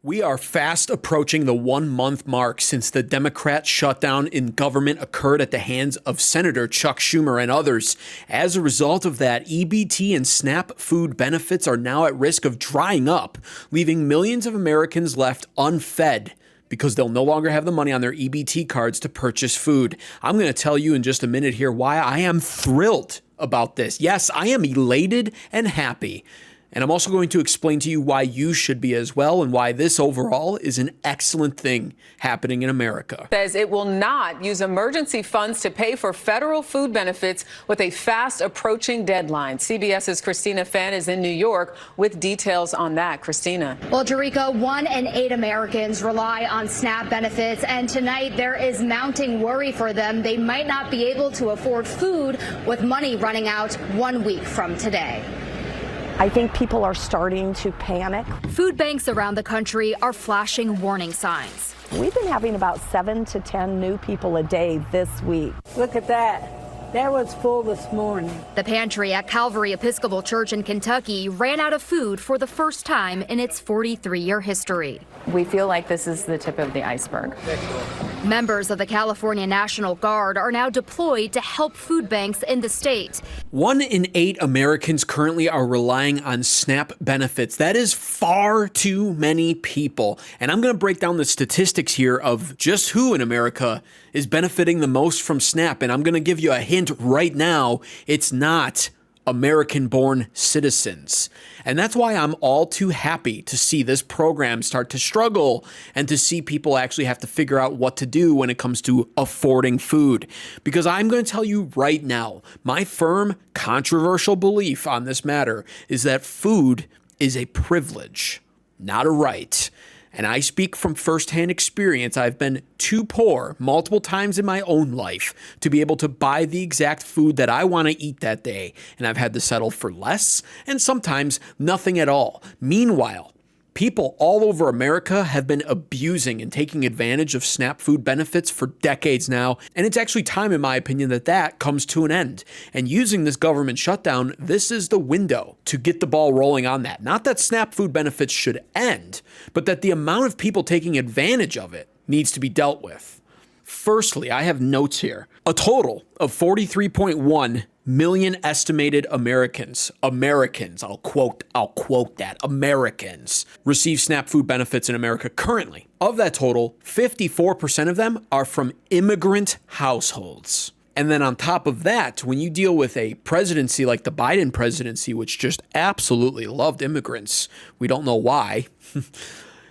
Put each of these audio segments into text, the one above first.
We are fast approaching the 1-month mark since the Democrat shutdown in government occurred at the hands of Senator Chuck Schumer and others. As a result of that, EBT and SNAP food benefits are now at risk of drying up, leaving millions of Americans left unfed because they'll no longer have the money on their EBT cards to purchase food. I'm going to tell you in just a minute here why I am thrilled about this. Yes, I am elated and happy. And I'm also going to explain to you why you should be as well and why this overall is an excellent thing happening in America. Says it will not use emergency funds to pay for federal food benefits with a fast approaching deadline. CBS's Christina Fan is in New York with details on that. Christina. Well, Jericho, 1 in 8 Americans rely on SNAP benefits, and tonight there is mounting worry for them. They might not be able to afford food with money running out 1 week from today. I think people are starting to panic. Food banks around the country are flashing warning signs. We've been having about 7 to 10 new people a day this week. Look at that. That was full this morning. The pantry at Calvary Episcopal Church in Kentucky ran out of food for the first time in its 43-year history. We feel like this is the tip of the iceberg. Members of the California National Guard are now deployed to help food banks in the state. 1 in 8 Americans currently are relying on SNAP benefits. That is far too many people. And I'm going to break down the statistics here of just who in America is benefiting the most from SNAP. And I'm going to give you a hint right now. It's not American-born citizens. And that's why I'm all too happy to see this program start to struggle and to see people actually have to figure out what to do when it comes to affording food. Because I'm going to tell you right now, my firm, controversial belief on this matter is that food is a privilege, not a right. And I speak from firsthand experience. I've been too poor multiple times in my own life to be able to buy the exact food that I want to eat that day. And I've had to settle for less and sometimes nothing at all. Meanwhile, people all over America have been abusing and taking advantage of SNAP food benefits for decades now, and it's actually time, in my opinion, that that comes to an end. And using this government shutdown, this is the window to get the ball rolling on that. Not that SNAP food benefits should end, but that the amount of people taking advantage of it needs to be dealt with. Firstly, I have notes here. A total of 43.1 million estimated Americans, I'll quote that, Americans receive SNAP food benefits in America currently. Of that total, 54% of them are from immigrant households. And then on top of that, when you deal with a presidency like the Biden presidency, which just absolutely loved immigrants, we don't know why,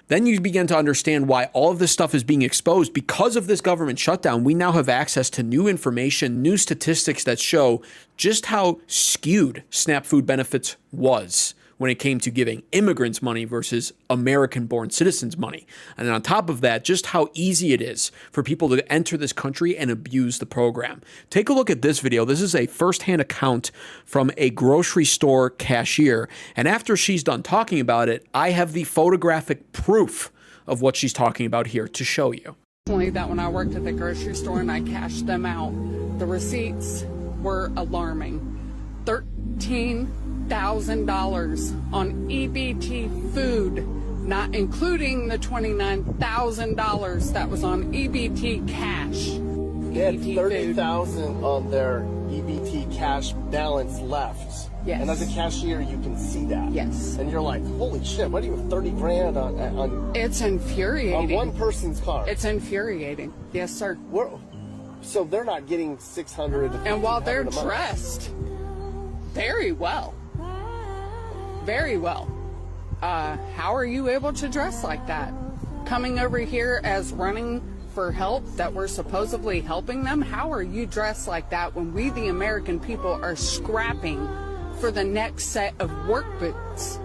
then you begin to understand why all of this stuff is being exposed. Because of this government shutdown, we now have access to new information, new statistics that show just how skewed SNAP food benefits was when it came to giving immigrants money versus American-born citizens money. And then on top of that, just how easy it is for people to enter this country and abuse the program. Take a look at this video. This is a firsthand account from a grocery store cashier. And after she's done talking about it, I have the photographic proof of what she's talking about here to show you. That when I worked at the grocery store and I cashed them out, the receipts were alarming. $13,000 on EBT food, not including the $29,000 that was on EBT cash. They had $30,000 on their EBT cash balance left. Yes. And as a cashier, you can see that. Yes. And you're like, holy shit, what do you have 30 grand on It's infuriating. On one person's car. It's infuriating. Yes, sir. So they're not getting 600. And while they're dressed very well, how are you able to dress like that? Coming over here as running for help that we're supposedly helping them, how are you dressed like that when we, the American people, are scrapping for the next set of work boots?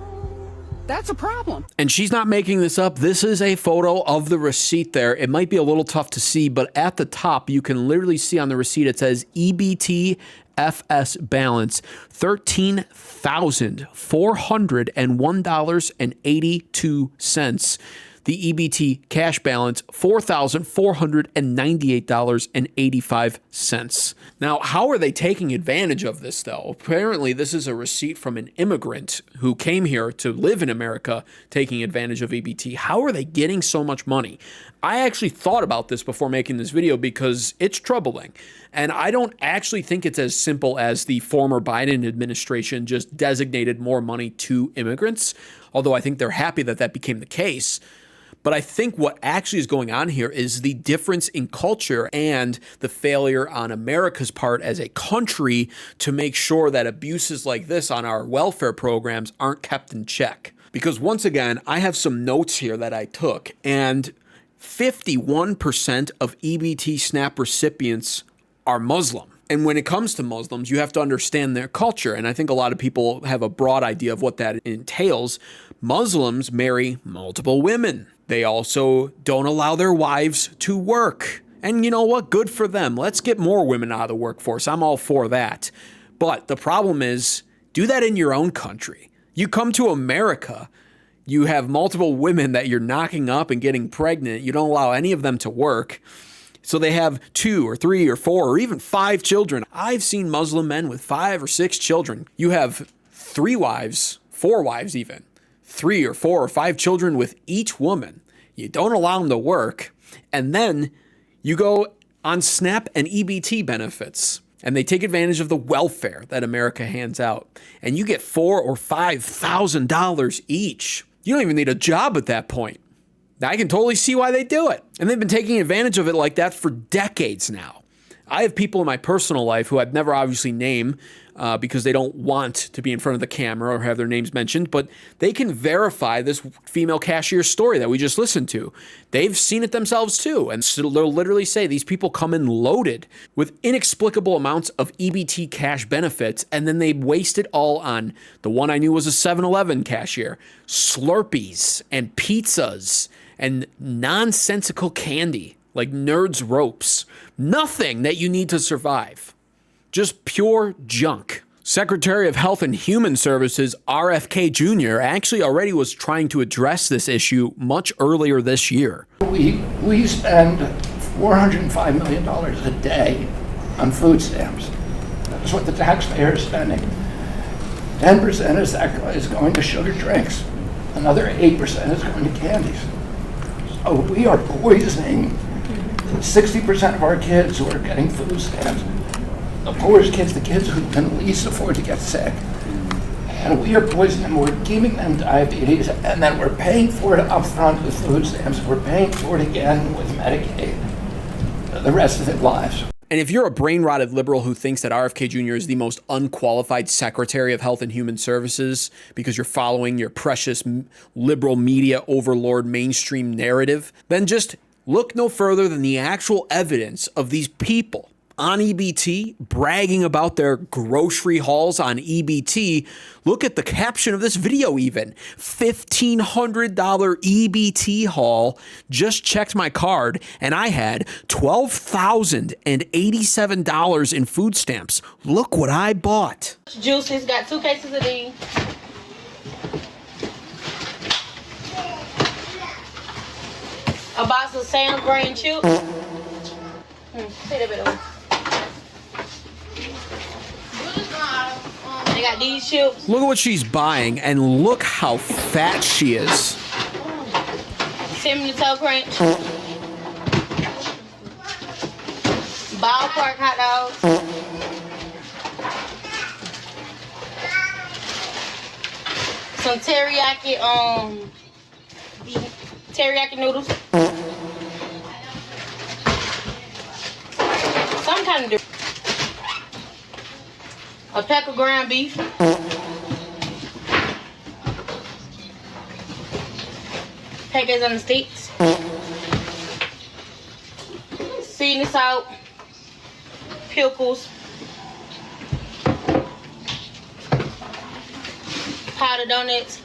That's a problem. And she's not making this up. This is a photo of the receipt there. It might be a little tough to see, but at the top, you can literally see on the receipt, it says EBT FS balance, $13,401.82. the EBT cash balance $4,498.85. Now, how are they taking advantage of this, though? Apparently, this is a receipt from an immigrant who came here to live in America taking advantage of EBT. How are they getting so much money? I actually thought about this before making this video because it's troubling. And I don't actually think it's as simple as the former Biden administration just designated more money to immigrants, although I think they're happy that that became the case. But I think what actually is going on here is the difference in culture and the failure on America's part as a country to make sure that abuses like this on our welfare programs aren't kept in check. Because once again, I have some notes here that I took, and 51% of EBT SNAP recipients are Muslim. And when it comes to Muslims, you have to understand their culture. And I think a lot of people have a broad idea of what that entails. Muslims marry multiple women. They also don't allow their wives to work. And you know what? Good for them. Let's get more women out of the workforce. I'm all for that. But the problem is, do that in your own country. You come to America, you have multiple women that you're knocking up and getting pregnant. You don't allow any of them to work. So they have 2 or 3 or 4 or even 5 children. I've seen Muslim men with 5 or 6 children. You have 3 wives, 4 wives even, 3 or 4 or 5 children with each woman. You don't allow them to work. And then you go on SNAP and EBT benefits. And they take advantage of the welfare that America hands out. And you get $4,000 or $5,000 each. You don't even need a job at that point. I can totally see why they do it. And they've been taking advantage of it like that for decades now. I have people in my personal life who I'd never obviously name because they don't want to be in front of the camera or have their names mentioned, but they can verify this female cashier's story that we just listened to. They've seen it themselves too. And so they'll literally say these people come in loaded with inexplicable amounts of EBT cash benefits, and then they waste it all on the one I knew was a 7-Eleven cashier, Slurpees and pizzas and nonsensical candy like Nerds Ropes. Nothing that you need to survive. Just pure junk. Secretary of Health and Human Services, RFK Jr., actually already was trying to address this issue much earlier this year. We spend $405 million a day on food stamps. That's what the taxpayer is spending. 10% is going to sugar drinks. Another 8% is going to candies. So we are poisoning 60% of our kids who are getting food stamps. The poorest kids, the kids who can least afford to get sick. And we are poisoning them. We're giving them diabetes, and then we're paying for it up front with food stamps. We're paying for it again with Medicaid the rest of their lives. And if you're a brain-rotted liberal who thinks that RFK Jr. is the most unqualified Secretary of Health and Human Services because you're following your precious liberal media overlord mainstream narrative, then just look no further than the actual evidence of these people on EBT bragging about their grocery hauls on EBT. Look at the caption of this video even. $1,500 EBT haul. Just checked my card and I had $12,087 in food stamps. Look what I bought. Juices, got 2 cases of these. A box of Sam grain chips. Take that bit away. They got these chips. Look at what she's buying and look how fat she is. Cinnamon Toast Crunch. Ballpark hot dogs. Some teriyaki noodles. Some kind of different. A pack of ground beef. Packets on the sticks. Seasoning salt. Pickles. Powdered donuts.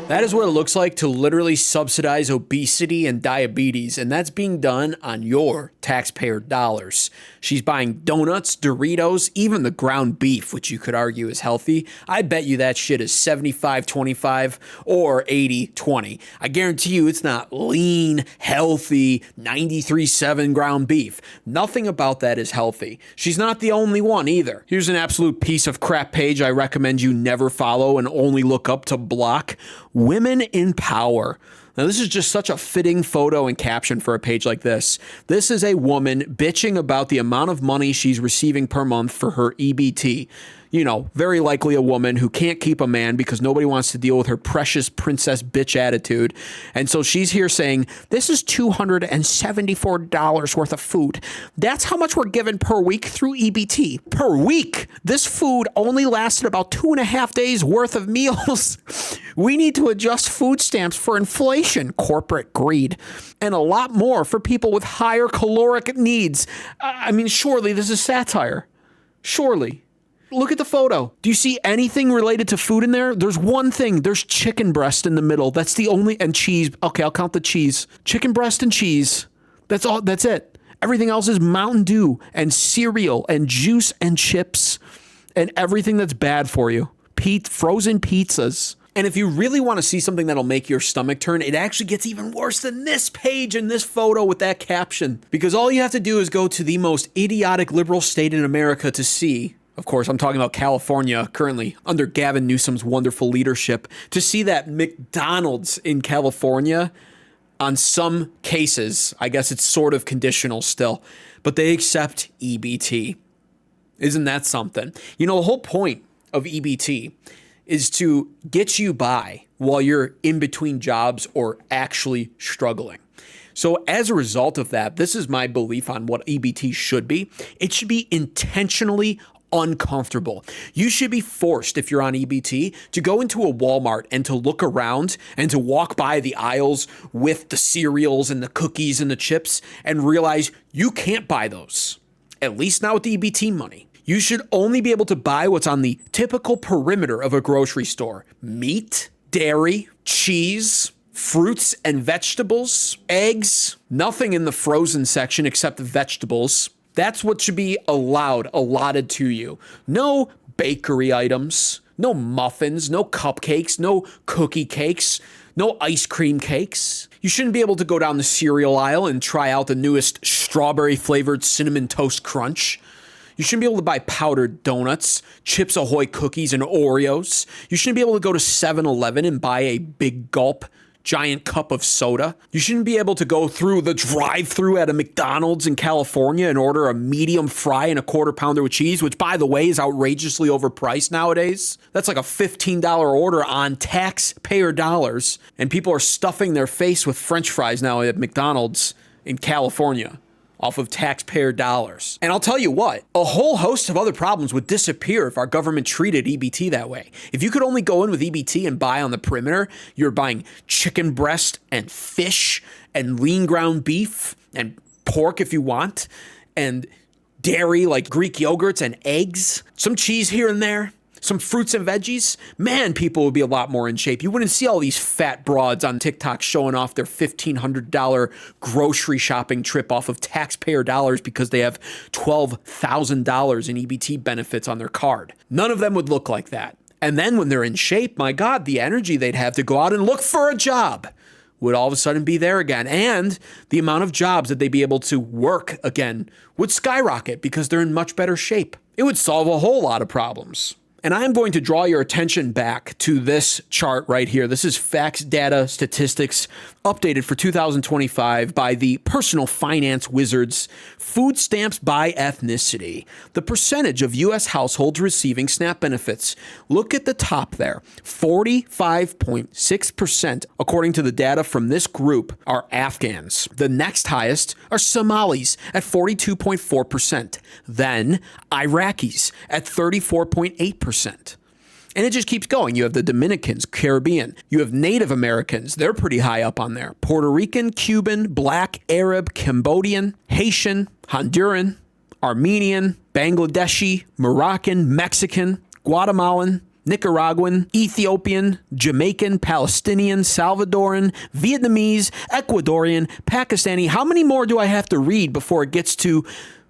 That is what it looks like to literally subsidize obesity and diabetes, and that's being done on your taxpayer dollars. She's buying donuts, Doritos, even the ground beef, which you could argue is healthy. I bet you that shit is 75-25 or 80-20. I guarantee you it's not lean, healthy, 93.7 ground beef. Nothing about that is healthy. She's not the only one either. Here's an absolute piece of crap page I recommend you never follow and only look up to block. Women in Power. Now, this is just such a fitting photo and caption for a page like this. This is a woman bitching about the amount of money she's receiving per month for her EBT. You know, very likely a woman who can't keep a man because nobody wants to deal with her precious princess bitch attitude. And so she's here saying, this is $274 worth of food. That's how much we're given per week through EBT. Per week! This food only lasted about 2.5 days worth of meals. We need to adjust food stamps for inflation, corporate greed, and a lot more for people with higher caloric needs. I mean, surely this is satire. Surely. Look at the photo. Do you see anything related to food in there? There's one thing. There's chicken breast in the middle. That's the only, and cheese. Okay, I'll count the cheese. Chicken breast and cheese. That's all. That's it. Everything else is Mountain Dew and cereal and juice and chips and everything that's bad for you. Frozen pizzas. And if you really want to see something that'll make your stomach turn, it actually gets even worse than this page and this photo with that caption. Because all you have to do is go to the most idiotic liberal state in America to see. Of course, I'm talking about California, currently under Gavin Newsom's wonderful leadership, to see that McDonald's in California, on some cases, I guess it's sort of conditional still, but they accept EBT. Isn't that something? You know, the whole point of EBT is to get you by while you're in between jobs or actually struggling. So as a result of that, this is my belief on what EBT should be. It should be intentionally uncomfortable. You should be forced, if you're on EBT, to go into a Walmart and to look around and to walk by the aisles with the cereals and the cookies and the chips and realize you can't buy those, at least not with the EBT money. You should only be able to buy what's on the typical perimeter of a grocery store. Meat, dairy, cheese, fruits and vegetables, eggs, nothing in the frozen section except vegetables. That's what should be allotted to you. No bakery items, no muffins, no cupcakes, no cookie cakes, no ice cream cakes. You shouldn't be able to go down the cereal aisle and try out the newest strawberry flavored cinnamon toast crunch. You shouldn't be able to buy powdered donuts, Chips Ahoy cookies, and Oreos. You shouldn't be able to go to 7-Eleven and buy a big gulp giant cup of soda. You shouldn't be able to go through the drive-thru at a McDonald's in California and order a medium fry and a quarter pounder with cheese, which, by the way, is outrageously overpriced nowadays. That's like a $15 order on taxpayer dollars, and people are stuffing their face with French fries now at McDonald's in California off of taxpayer dollars. And I'll tell you what, a whole host of other problems would disappear if our government treated EBT that way. If you could only go in with EBT and buy on the perimeter, you're buying chicken breast and fish and lean ground beef and pork if you want, and dairy like Greek yogurts and eggs, some cheese here and there, some fruits and veggies, man, people would be a lot more in shape. You wouldn't see all these fat broads on TikTok showing off their $1,500 grocery shopping trip off of taxpayer dollars because they have $12,000 in EBT benefits on their card. None of them would look like that. And then when they're in shape, my God, the energy they'd have to go out and look for a job would all of a sudden be there again. And the amount of jobs that they'd be able to work again would skyrocket because they're in much better shape. It would solve a whole lot of problems. And I'm going to draw your attention back to this chart right here. This is facts, data, statistics, updated for 2025 by the personal finance wizards. Food stamps by ethnicity. The percentage of U.S. households receiving SNAP benefits. Look at the top there. 45.6%, according to the data from this group, are Afghans. The next highest are Somalis at 42.4%. Then Iraqis at 34.8%. And it just keeps going. You have the Dominicans, Caribbean. You have Native Americans. They're pretty high up on there. Puerto Rican, Cuban, Black, Arab, Cambodian, Haitian, Honduran, Armenian, Bangladeshi, Moroccan, Mexican, Guatemalan, Nicaraguan, Ethiopian, Jamaican, Palestinian, Salvadoran, Vietnamese, Ecuadorian, Pakistani. How many more do I have to read before it gets to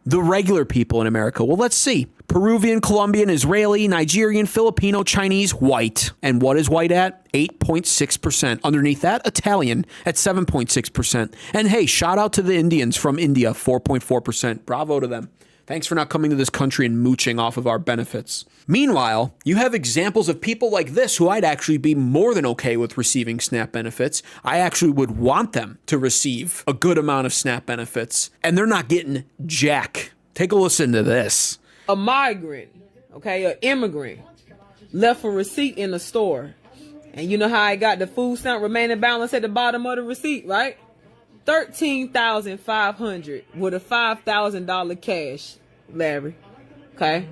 the regular people in America? Well, let's see. Peruvian, Colombian, Israeli, Nigerian, Filipino, Chinese, white. And what is white at? 8.6%. Underneath that, Italian at 7.6%. And hey, shout out to the Indians from India, 4.4%. Bravo to them. Thanks for not coming to this country and mooching off of our benefits. Meanwhile, you have examples of people like this who I'd actually be more than okay with receiving SNAP benefits. I actually would want them to receive a good amount of SNAP benefits, and they're not getting jack. Take a listen to this. A migrant, okay, an immigrant, left a receipt in the store. And you know how I got the food stamp remaining balance at the bottom of the receipt, right? $13,500 with a $5,000 cash, Larry. Okay?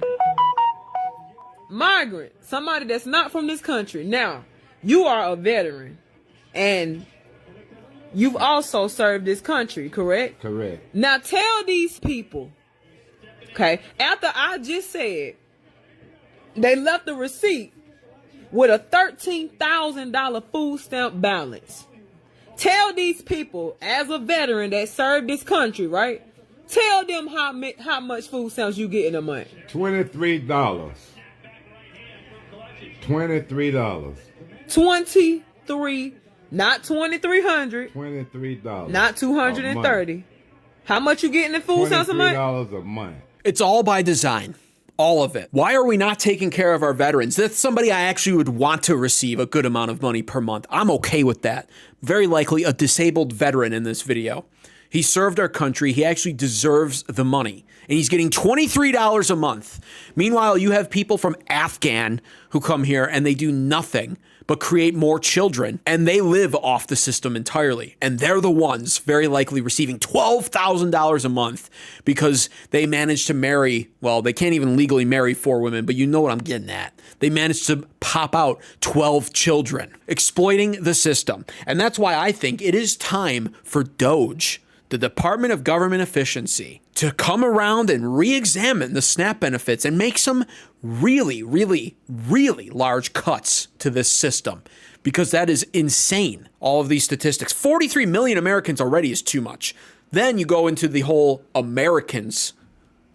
Migrant, somebody that's not from this country. Now, you are a veteran, and you've also served this country, correct? Correct. Now tell these people, okay, after I just said they left the receipt with a $13,000 food stamp balance. Tell these people, as a veteran that served this country, right? Tell them how much food stamps you get in a month. $23. $23. 23, not 2,300. $23. Not 230. How much you getting in food stamps a month? $23 a month. It's all by design. All of it. Why are we not taking care of our veterans? That's somebody I actually would want to receive a good amount of money per month. I'm okay with that. Very likely a disabled veteran in this video. He served our country. He actually deserves the money. And he's getting $23 a month. Meanwhile, you have people from Afghan who come here and they do nothing but create more children. And they live off the system entirely. And they're the ones very likely receiving $12,000 a month because they managed to marry, well, they can't even legally marry 4 women, but you know what I'm getting at. They managed to pop out 12 children, exploiting the system. And that's why I think it is time for DOGE, the Department of Government Efficiency, to come around and re-examine the SNAP benefits and make some really, really, really large cuts to this system, because that is insane. All of these statistics, 43 million Americans already is too much. Then you go into the whole Americans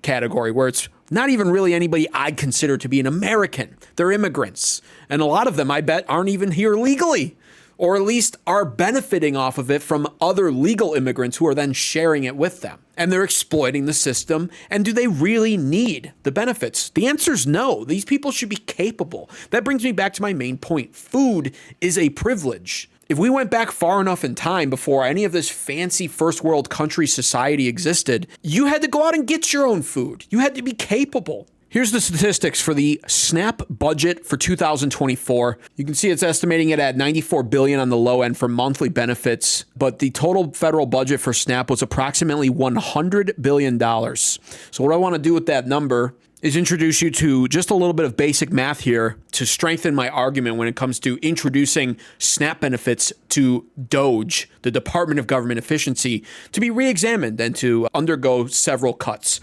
category where it's not even really anybody I'd consider to be an American. They're immigrants. And a lot of them, I bet, aren't even here legally, or at least are benefiting off of it from other legal immigrants who are then sharing it with them. And they're exploiting the system. And do they really need the benefits? The answer is no. These people should be capable. That brings me back to my main point. Food is a privilege. If we went back far enough in time before any of this fancy first world country society existed, you had to go out and get your own food. You had to be capable. Here's the statistics for the SNAP budget for 2024. You can see it's estimating it at $94 billion on the low end for monthly benefits, but the total federal budget for SNAP was approximately $100 billion. So what I want to do with that number is introduce you to just a little bit of basic math here to strengthen my argument when it comes to introducing SNAP benefits to DOGE, the Department of Government Efficiency, to be re-examined and to undergo several cuts.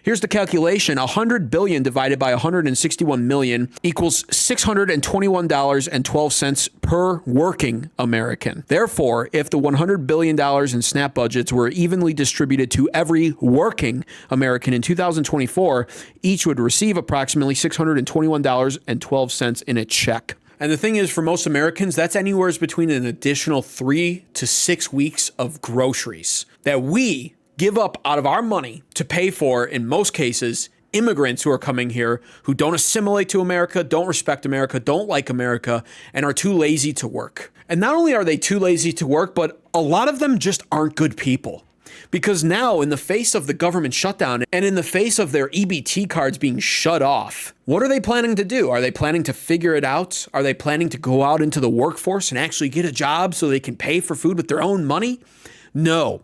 Here's the calculation. 100 billion divided by 161 million equals $621.12 per working American. Therefore, if the $100 billion in SNAP budgets were evenly distributed to every working American in 2024, each would receive approximately $621.12 in a check. And the thing is, for most Americans, that's anywhere between an additional 3 to 6 weeks of groceries that we give up out of our money to pay for, in most cases, immigrants who are coming here, who don't assimilate to America, don't respect America, don't like America, and are too lazy to work. And not only are they too lazy to work, but a lot of them just aren't good people. Because now, in the face of the government shutdown and in the face of their EBT cards being shut off, what are they planning to do? Are they planning to figure it out? Are they planning to go out into the workforce and actually get a job so they can pay for food with their own money? No.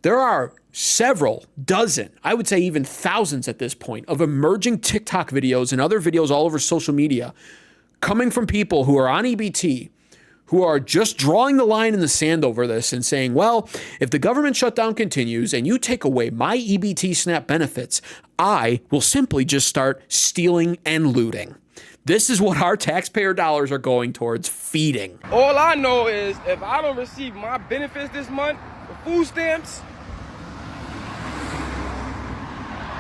There are several dozen, I would say even thousands at this point, of emerging TikTok videos and other videos all over social media coming from people who are on EBT, who are just drawing the line in the sand over this and saying, well, if the government shutdown continues and you take away my EBT SNAP benefits, I will simply just start stealing and looting. This is what our taxpayer dollars are going towards: feeding. All I know is if I don't receive my benefits this month for food stamps,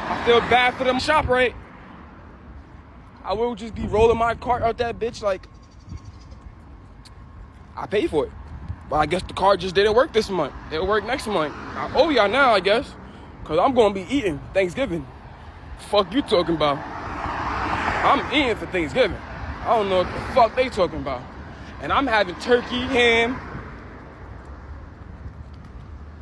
I feel bad for them ShopRite. I will just be rolling my cart out that bitch like I paid for it. But I guess the card just didn't work this month. It'll work next month. I owe y'all now, I guess, because I'm going to be eating Thanksgiving. Fuck you talking about? I'm eating for Thanksgiving. I don't know what the fuck they talking about. And I'm having turkey, ham,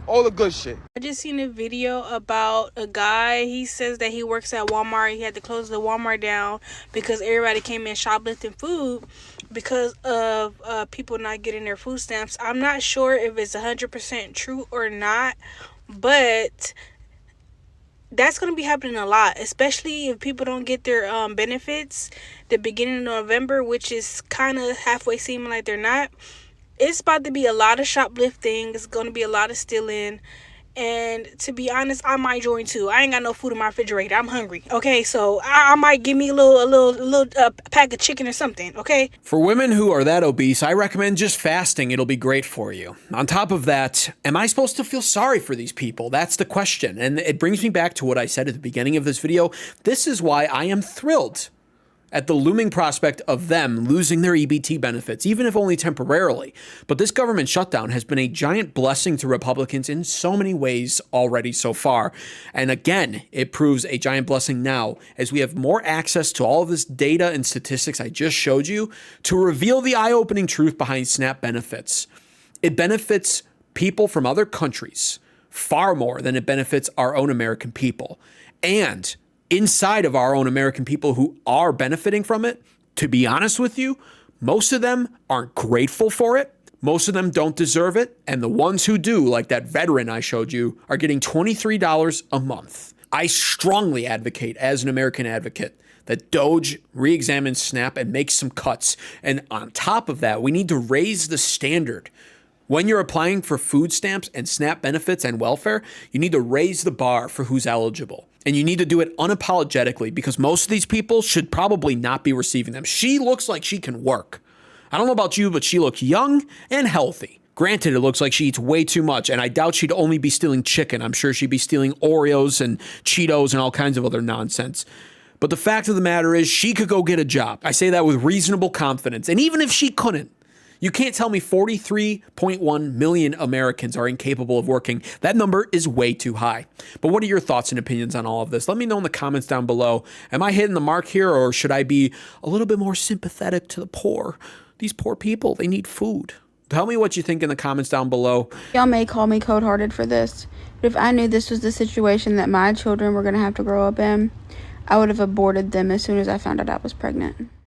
all the good shit. I just seen a video about a guy. He says that he works at Walmart. He had to close the Walmart down because everybody came in shoplifting food because of people not getting their food stamps. I'm not sure if it's 100% true or not, but that's going to be happening a lot, especially if people don't get their benefits the beginning of November, which is kind of halfway seeming like they're not. It's about to be a lot of shoplifting. It's going to be a lot of stealing. And to be honest, I might join too. I ain't got no food in my refrigerator. I'm hungry. Okay, so I might give me a little pack of chicken or something. Okay. For women who are that obese, I recommend just fasting. It'll be great for you. On top of that, am I supposed to feel sorry for these people? That's the question. And it brings me back to what I said at the beginning of this video. This is why I am thrilled at the looming prospect of them losing their EBT benefits, even if only temporarily. But this government shutdown has been a giant blessing to Republicans in so many ways already so far. And again, it proves a giant blessing now as we have more access to all of this data and statistics I just showed you to reveal the eye-opening truth behind SNAP benefits. It benefits people from other countries far more than it benefits our own American people. And inside of our own American people who are benefiting from it, to be honest with you, most of them aren't grateful for it. Most of them don't deserve it. And the ones who do, like that veteran I showed you, are getting $23 a month. I strongly advocate, as an American advocate, that DOGE re-examines SNAP and makes some cuts. And on top of that, we need to raise the standard. When you're applying for food stamps and SNAP benefits and welfare, you need to raise the bar for who's eligible. And you need to do it unapologetically because most of these people should probably not be receiving them. She looks like she can work. I don't know about you, but she looks young and healthy. Granted, it looks like she eats way too much, and I doubt she'd only be stealing chicken. I'm sure she'd be stealing Oreos and Cheetos and all kinds of other nonsense. But the fact of the matter is she could go get a job. I say that with reasonable confidence. And even if she couldn't, you can't tell me 43.1 million Americans are incapable of working. That number is way too high. But what are your thoughts and opinions on all of this? Let me know in the comments down below. Am I hitting the mark here, or should I be a little bit more sympathetic to the poor? These poor people, they need food. Tell me what you think in the comments down below. Y'all may call me cold-hearted for this, but if I knew this was the situation that my children were going to have to grow up in, I would have aborted them as soon as I found out I was pregnant.